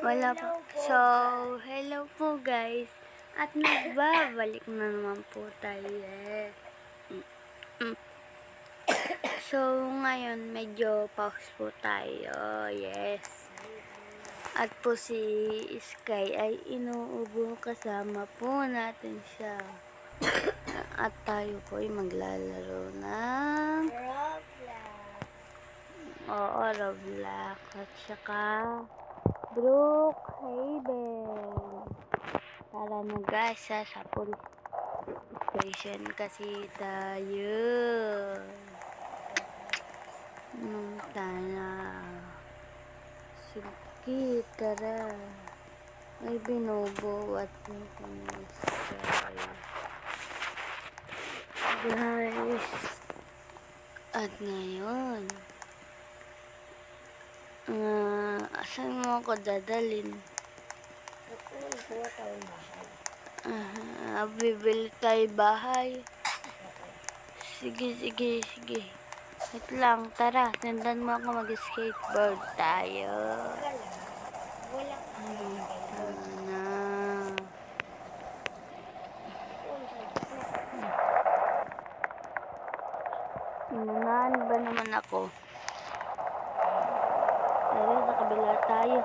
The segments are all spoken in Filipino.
Wala po. So, hello po guys. At nagbabalik na naman po tayo. So, ngayon medyo pause po tayo. Yes. At po si Sky ay inuubo, kasama po natin siya. At tayo po ay maglalaro ng Roblox. At saka Brookhaven. Tara na guys, sa police station kasi tayo. Tara. Sige, tara. Ay, binubuwat ng Sky. Guys. At ngayon, asan mo ako dadalhin? Bibili tayo bahay. Sige. Wait lang, tara. Sundan mo ako, mag-skateboard tayo. Sana. Inunahan ba naman ako? Tara, sa kabila tayo.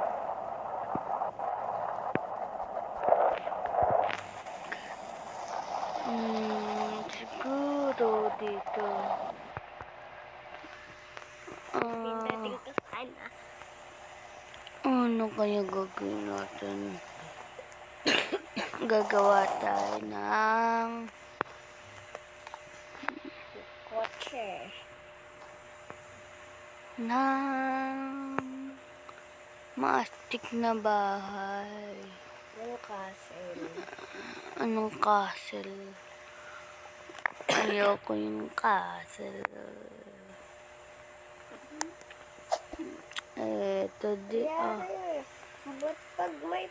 Siguro dito. Ano kaya gagawin natin? Gagawa tayo ng kotse. Maastik na bahay. Anong castle? Ayoko yung castle. Eto di Ba't pag may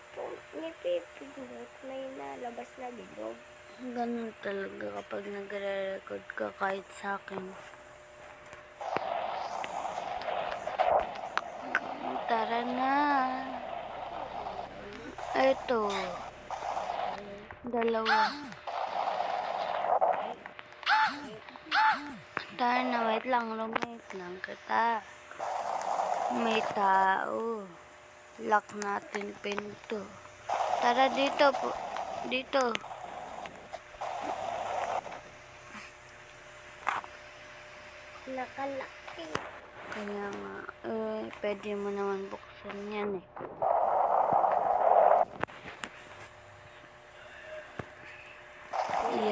nipipindot, may nalabas na bilog? Ganun talaga kapag nagre-record ka kahit sa akin. Tara na. Eto. Dalawa. Tara na, wait lang kita. May tao. Lock natin pinto. Tara dito po. Dito. Nakalaki. Kaya nga, pwede mo naman buksan yan eh.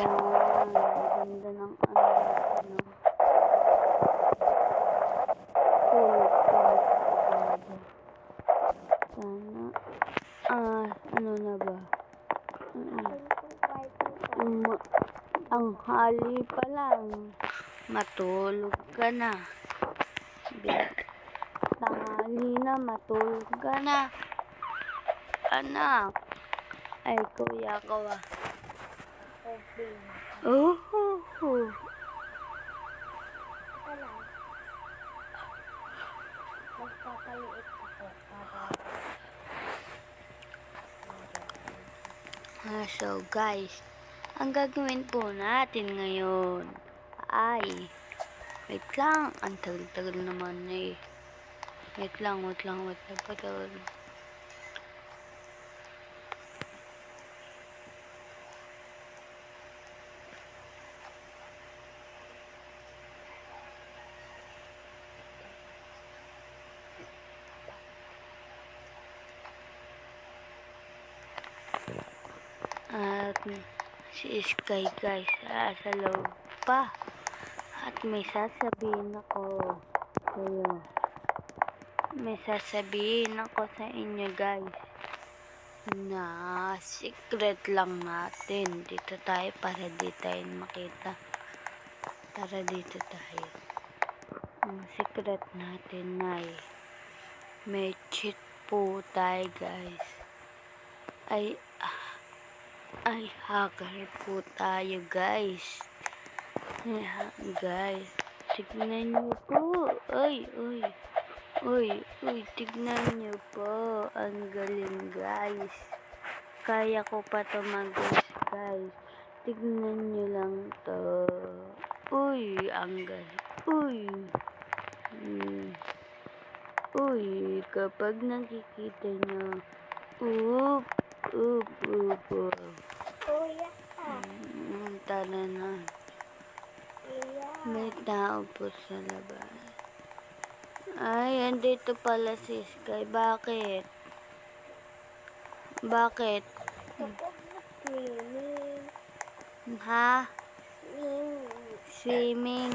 Yan. Ganda ng ano. Tulog ka. Sana. Ano na ba? Ang hali pa lang. Matulog ka na. Tanghali na, matulog ka na. Anak. Ay, kuya ko ah. Magpapaliit ako. So guys, ang gagawin po natin ngayon ay wait lang, ang tagal-tagal naman eh. Wait lang. At si Sky guys, sa loob pa. At may sasabihin ako sa'yo. May sasabihin ako sa inyo guys. Na secret lang natin. Dito tayo para di tayo makita. Tara dito tayo. Ang secret natin ay may cheat po tayo guys. Ay, hacker po tayo guys. Guys, tignan nyo po. Ay. Uy, tignan niyo po. Ang galing, guys. Kaya ko pa to guys. Tignan niyo lang to. Uy, ang galing. Uy. Hmm. Uy, kapag nakikita niyo. Oop, oop, oop, oop. Kuya. Tara na. Kuya. May tao po sa labas. Ay, andito pala si Sky. Bakit? Bakit? Kapag swimming. Ha? Swimming. Swimming.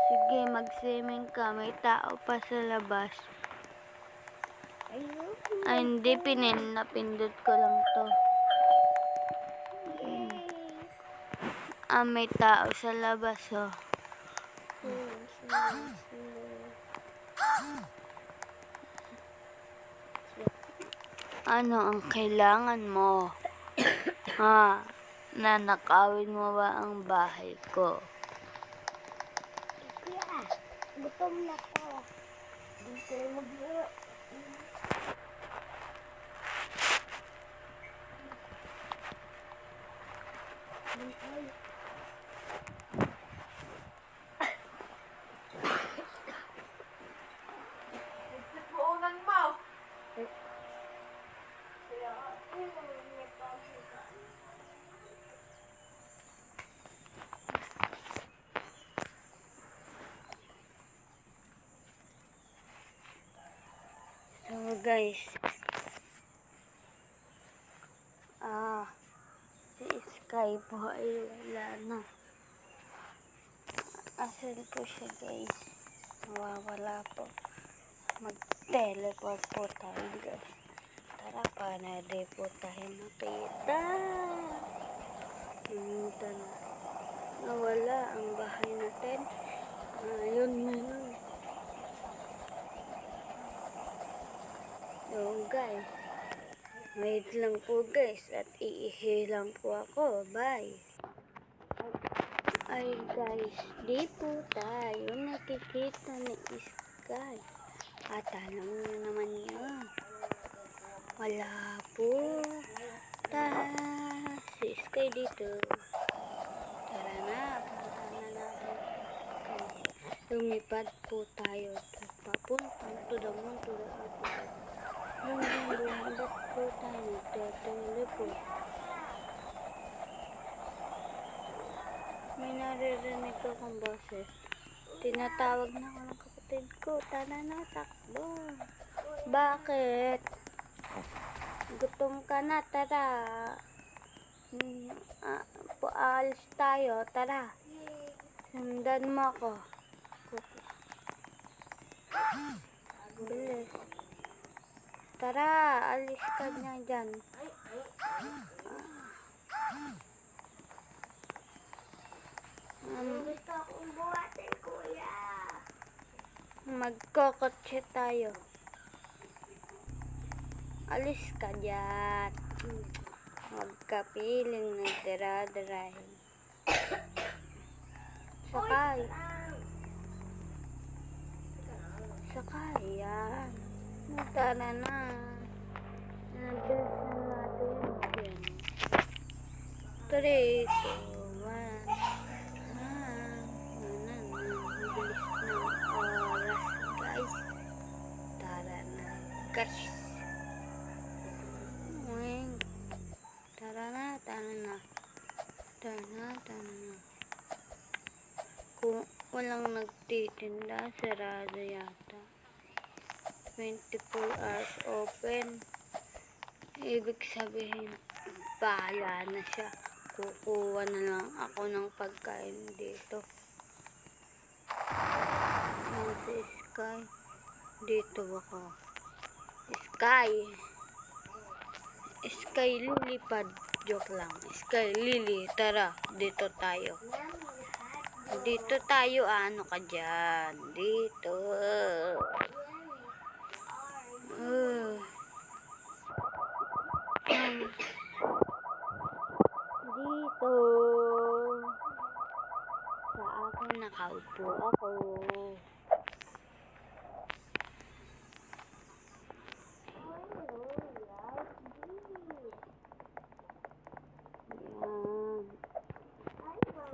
Sige, mag-swimming ka. May tao pa sa labas. Ayun. Ay, hindi. Napindot ko lang to. Yay. May tao sa labas, oh. Ano ang kailangan mo? Ha? Nanakawin mo ba ang bahay ko? Kuya, gutom na ko. Dito mag-laro. Buunan mo. So, guys. Si Sky po ay wala na. Asan po siya, guys? Nawawala po. Mag-teleport po tayo, guys. Tara, panade po tayo makita. Pumunta na. Nawala ang bahay natin. Ayun, meron. So, guys. Wait lang po, guys. At iihi lang po ako. Bye. Ay, guys. Di po tayo nakikita ni Sky. At alam niyo naman yun. Wala po. Si Sky dito. Tara na. Punta na natin. Lumipad po tayo. Papuntang to the moon, to the earth. Lumipad po tayo. Teleport. May naririnig ko kong boses. Tinatawag na ako ng kapatid ko. Tara na, takbo. Bakit? Gutom ka na, tara. Paalis tayo, tara. Sundan mo ako. Bilis. Tara, alis ka na dyan. Gusto akong buhatin, kuya. Magkokotse tayo. Alis ka dyan. Magkapiling na dira-dirahin. Sakay. Sakay yan. Tara na. Nabilisan natin yan. 3, 2, 1. Bilis ng oras, guys. Tara na, guys. Tara na. Kung walang nagtitinda, sarado yata. 24 hours open. Ibig sabihin, bahala na siya. Kukuha na lang ako ng pagkain dito. Yan si Sky. Dito ako. Sky, lilipad. Joke lang. Sky, Lily, tara. Dito tayo. Dito tayo. Ano ka dyan? Dito. Dito. Sa akin nakaupo ako.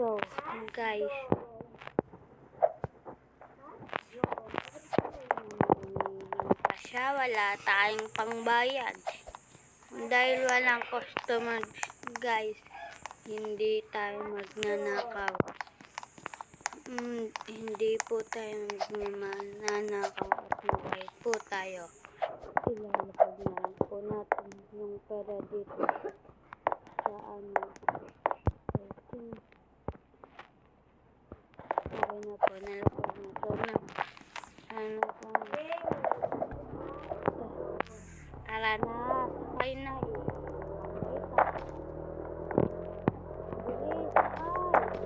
So, guys. Siya, wala tayong pangbayad. Dahil walang customers, guys, hindi tayo magnanakaw. Hindi po tayo magnanakaw at mabait po tayo. Ilalapag na lang po natin yung pera dito sa setting. Okay na po, nalapag na po na. Po. Tara na, sakay na eh. Bilis, sakay.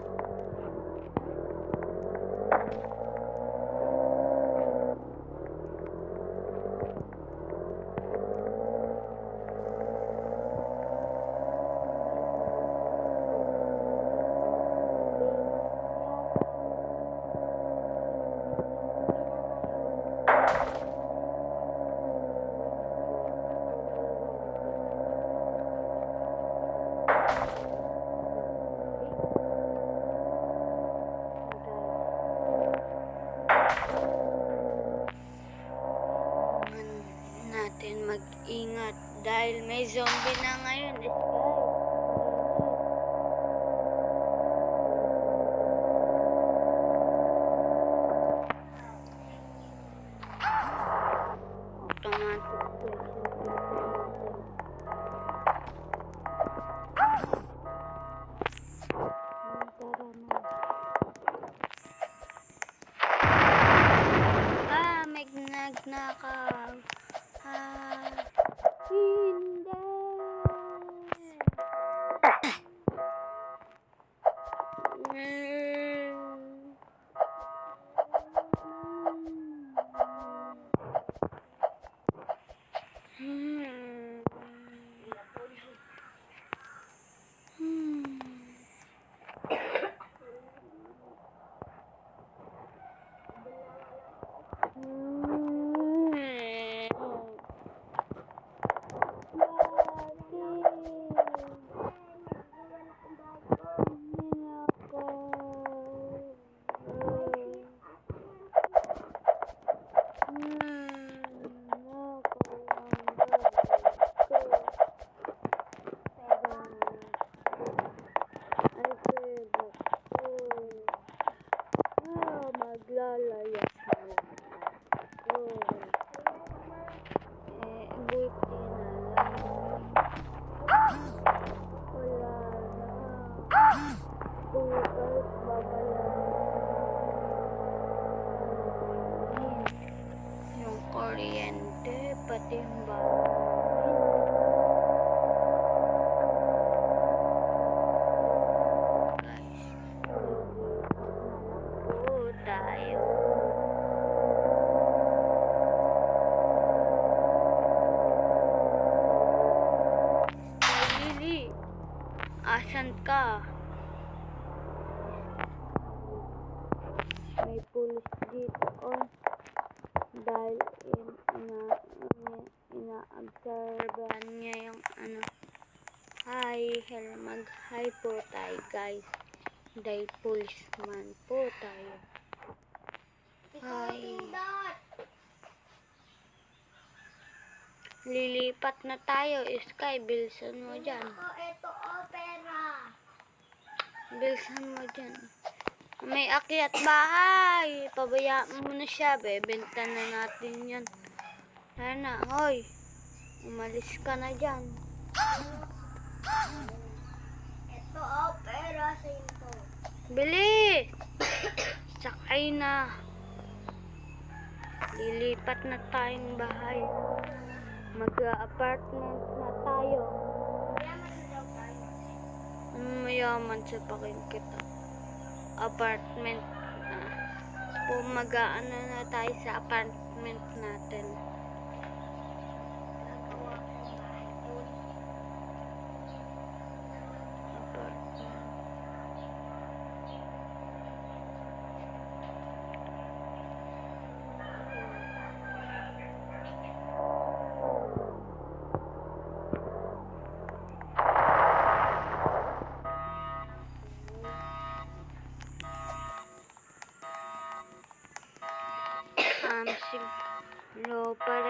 Natin mag-ingat dahil may zombie na ngayon, guys. Automatic may nagnakaw. Hindi. Maglalayas na lang ako. Buti na lang. Wala na. Bukas babayaran. Yung kuryente, pati yung bahay. Asan ka? May pulis dito, oh. Dahil ina-obserbahan niya yung mag-hi po tayo, guys. Dahil policeman po tayo. Hi. Lilipat na tayo, Sky. Bilsan mo dyan. Ito, opera. Bilsan mo dyan. May akyat bahay. Pabayaan mo na siya. Bebenta na natin yan. Sana, hoy. Umalis ka na dyan. Ito, opera sa ito. Bilis! Sakay na. Lilipat na tayong bahay. Mag-apartment na tayo. Mayaman daw tayo. Mayaman sa pakin kita. Apartment. Mag-ano na tayo sa apartment natin. Gagawa ko bahay doon. Apartment.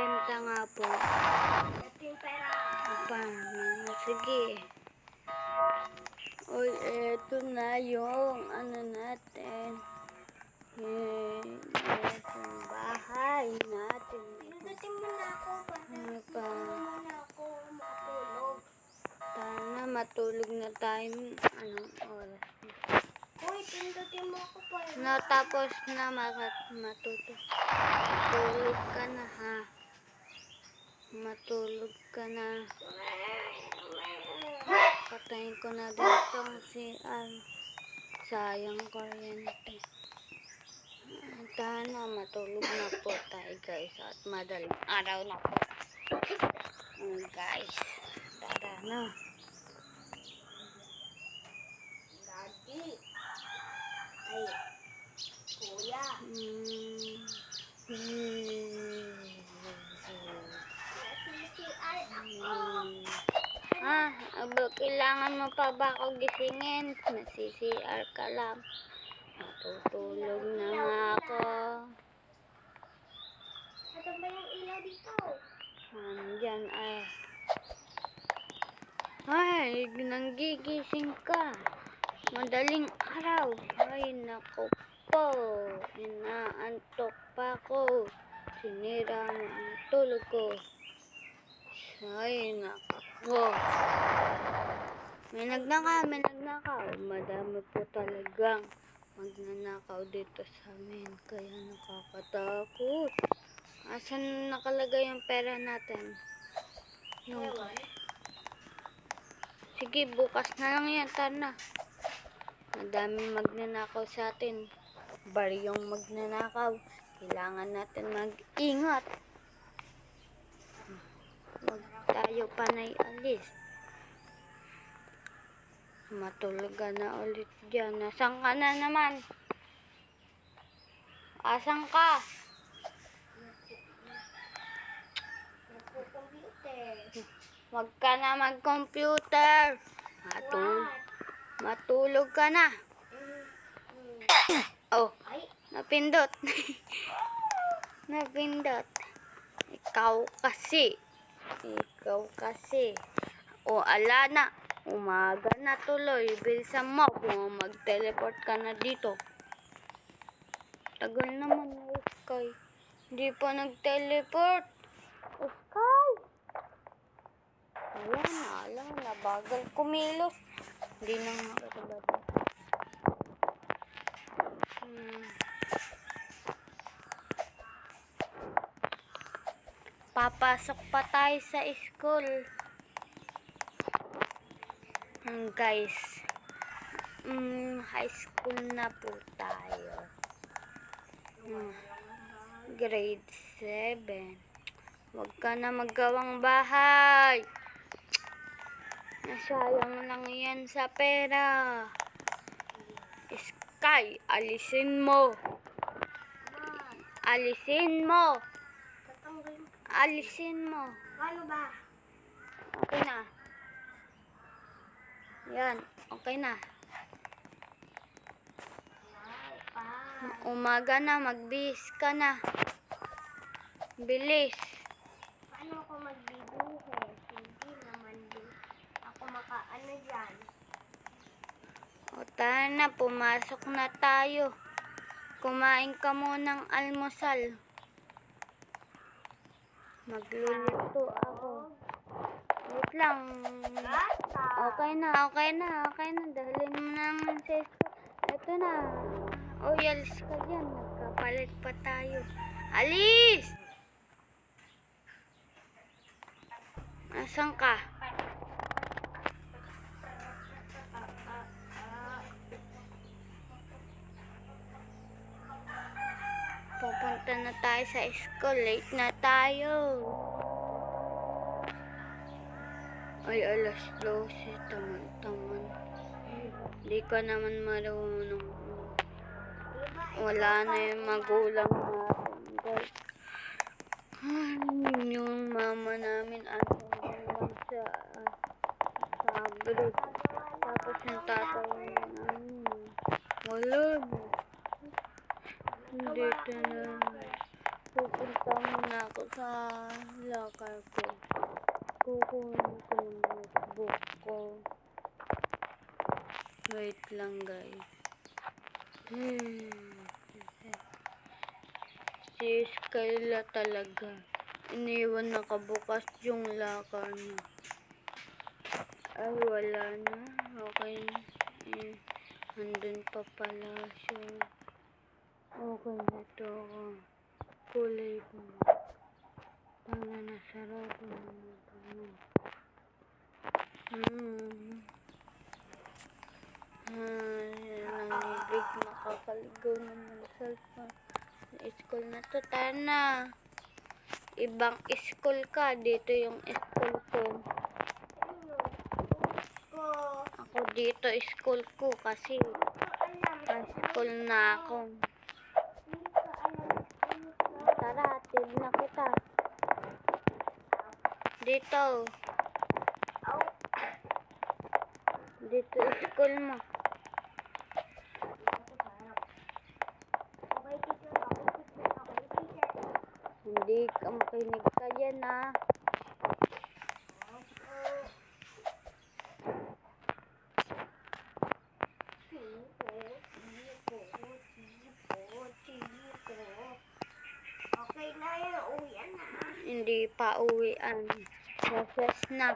benta nga po. Ito yung pera. Aba, sige. Uy, eto na yung ano natin. Yung bahay natin. Pindutin mo na ako. Ano pa? Pindutin mo na ako matulog. Sana matulog na tayo. Anong oras? Uy, pindutin mo ako pa. Natapos na matutulog. Matulog ka na ha. Matulog ka na. Patayin ko na dito si sayang kuryente. Sana matulog na po tayo guys at madaling araw na po. Guys, tara na. Daddy. Ay, kuya. CCR ako. Kailangan mo pa ba ako gisingin? Nasi-CR ka lang. Matutulog na nga ako. Ito ba yung ilaw dito? Andyan ay. Ay, nanggigising ka. Madaling araw. Ay, naku po. Inaantok pa ko. Sinira mo ang tulog ko. Ay, naku. May nagnakaw. Madami po talagang magnanakaw dito sa amin. Kaya nakakatakot. Asan nakalagay yung pera natin? Yung... Sige, bukas na lang yan. Tara na. Madaming magnanakaw sa atin. Baryong magnanakaw. Kailangan natin mag-ingat. Huwag tayo panay alis. Matulog ka na ulit dyan. Nasaan ka na naman? Asan ka? Nagpo-computer. Huwag ka na mag-computer. Matulog ka na. Oh, Ay, napindot. Napindot. Ikaw kasi. O, ala na. Umaga na tuloy. Bilisan mo kung mag-teleport ka na dito. Tagal naman na Sky. Hindi pa nag-teleport. Sky! Ala na. Bagal kumilos. Hindi na nga katulad. Papasok pa tayo sa school. Guys, high school na po tayo. Grade 7. Huwag ka na maggawang bahay. Nasayang lang yan sa pera. Sky, alisin mo. Alisin mo. tatanggalin. Alisin mo. Paano ba? Okay na. Yan, okay na. Umaga na, magbihis ka na. Bilis. Paano ako magbibuhos? Hindi naman din ako makaano dyan. O tara na, pumasok na tayo. Kumain ka munang almusal. Magluluto ako. Wait lang. Okay na. Dalhin mo naman sa school. Ito na. O, yalis ka dyan. Nagkapalit pa tayo. Alis! Asan ka? Pupunta na tayo sa school. Late na tayo. Ay, alas 12. Taman-taman. Hindi ka naman marunong. Wala na yung magulang natin, guys. Yung mama namin andun lang sa abroad. Tapos yung tatay namin. Wala na. Dito na. Pupunta mo muna ako sa locker ko. Kukunin ko yung notebook ko. Wait lang, guys. Si Skyla talaga. Iniwan nakabukas yung locker niya. Ay, wala na. Okay. Andun pa pala siya. Okay na to. Kulay ko. Tama na, sarado na ito. Nangibig, makakaligaw naman sa cellphone. School na to, Tana. Ibang school ka. Dito yung school ko. Ako dito school ko kasi school na ako. Tara, hatid na kita. Dito. Dito school mo. Hindi ka makinig ka dyan, ha. Okay na yun, uwian na. Hindi pa uwian. Recess na.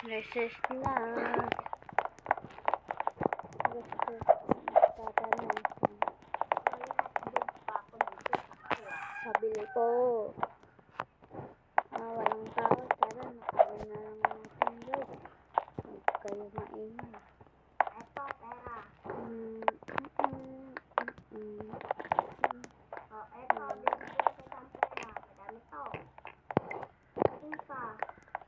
Recess na. Recess. Tatanong. Pabili ko. Walang tao. Tara, nakawin na lang natin, guys. Huwag kayo maingay. Eto, pera. Eto, bibigyan kita ng pera. Madami to. Atin pa.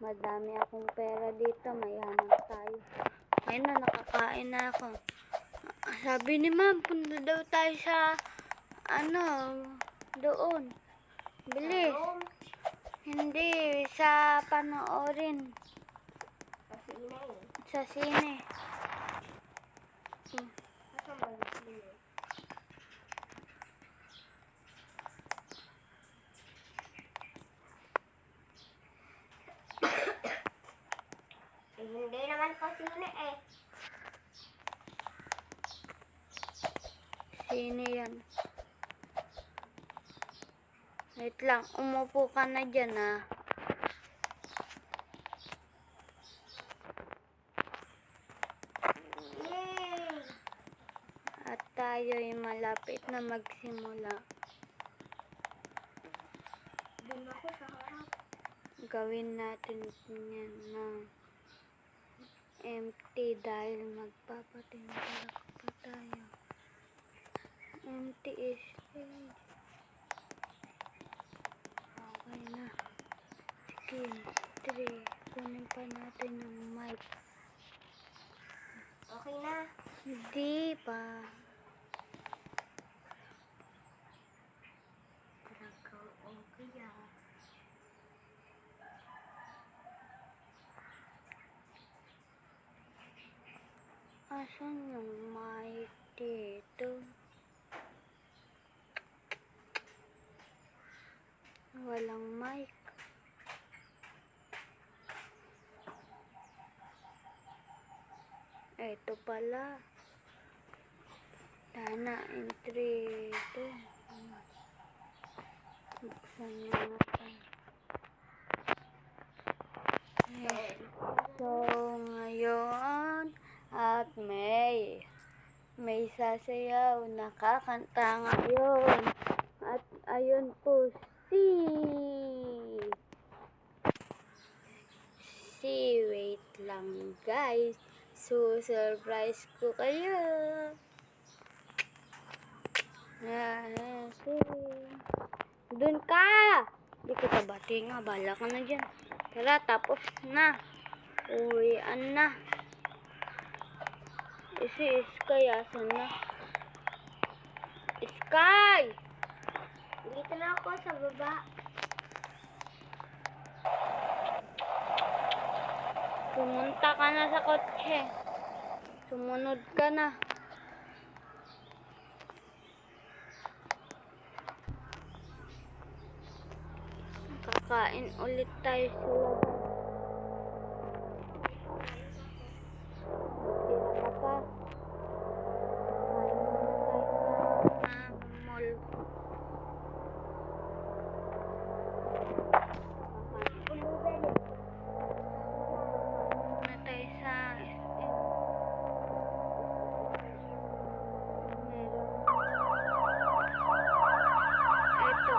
Madami akong pera dito. Mayaman tayo. Ngayon na, nakakain na ako. Sabi ni ma'am, punta daw tayo sa, doon. Bilis. Room. Hindi, sa panoorin. Kasi ina eh. Sa sine. Saan ba yung sino? Hindi naman ko sino eh. Sine yan. Wait lang, umupo ka na dyan, ha. Yay! At tayo'y malapit na magsimula. Doon ako sa harap. Gawin natin yan na empty dahil magpapatinda pa tayo. Empty is stage. Okay na. Sige, 3. Kunin pa natin yung mic. Okay na. Hindi pa. Talaga, okay ah. Asan yung mic dito? Walang mic. Ito pala. Tana, entry ito. Buksan mo natin. So, ngayon, at may sasayaw, nakakanta ngayon. At ayun po, wait lang, guys. So, surprise ko kayo. Dun ka! Di kita bati nga, bala ka na dyan. Tara, tapos na. Uwian na. Si Sky, asan na? Sky! Dito na ako sa baba. Pumunta ka na sa kotse. Sumunod ka na. Kain ulit tayo sa labas. Tira ka pa. Kain muna tayo sa mall. Muna tayo sa SM. Meron. Ito.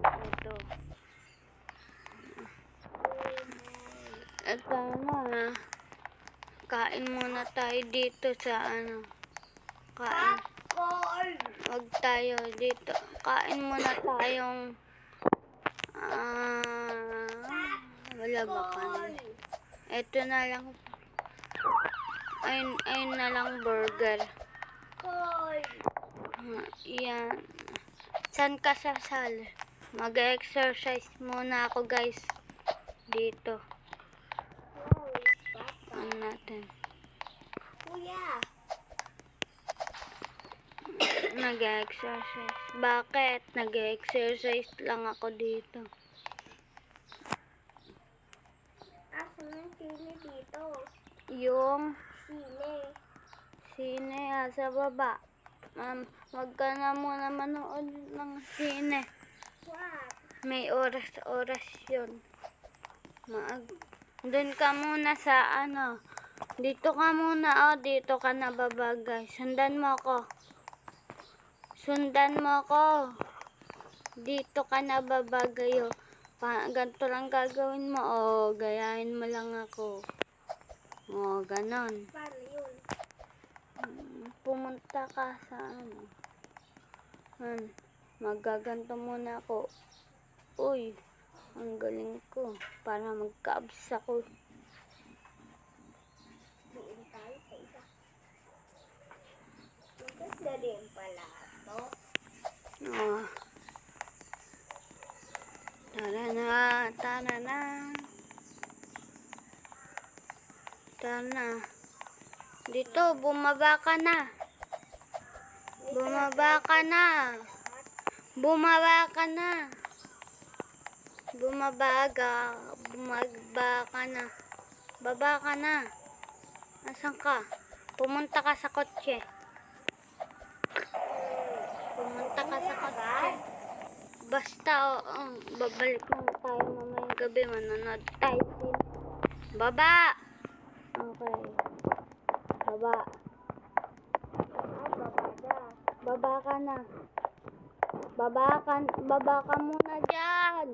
Ito. Ito na. Kain muna tayo dito sa ano. Kain. Popcorn! Wag tayo dito. Kain muna tayong wala ba kanin? Ito na lang. Ayun na lang burger. Corn! Yan. San ka sasali? Mag-exercise muna ako guys. Dito. Ano natin? Kuya! Nag-exercise. Bakit? Nag-exercise lang ako dito. Asan ang sine dito? Yung Sine. sine sa baba. Wag ka na muna manood ng sine. What? May oras yun. Doon ka muna sa ano. Dito ka muna. Oh, dito ka na babagay. Sundan mo ako. Sundan mo ako. Dito ka na babagay. Oh. Ganito lang gagawin mo. Oh, gayahin mo lang ako. Oh, ganon. Paano yun? Pumunta ka sa ano. Magaganto muna ako. Uy, ang galing ko. Para magka-abs ako. Diin tayo sa isa. Maganda rin pala ito. Oh. Tara na, tara na. Tara na. Dito, bumaba ka na. Bumaba ka na. Bumaba ka na. Bumaba ka na. Baba ka na. Asan ka? Pumunta ka sa kotse. Pumunta ka sa kotse. Basta, babalik na tayo mamayang gabi. Manonood tayo din. Baba! Okay. Baba. Baba ka na. Baba ka muna dyan.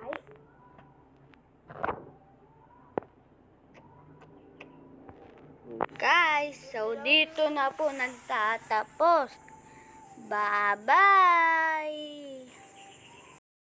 Ay, Guys, so dito na po nagtatapos. Bye-bye!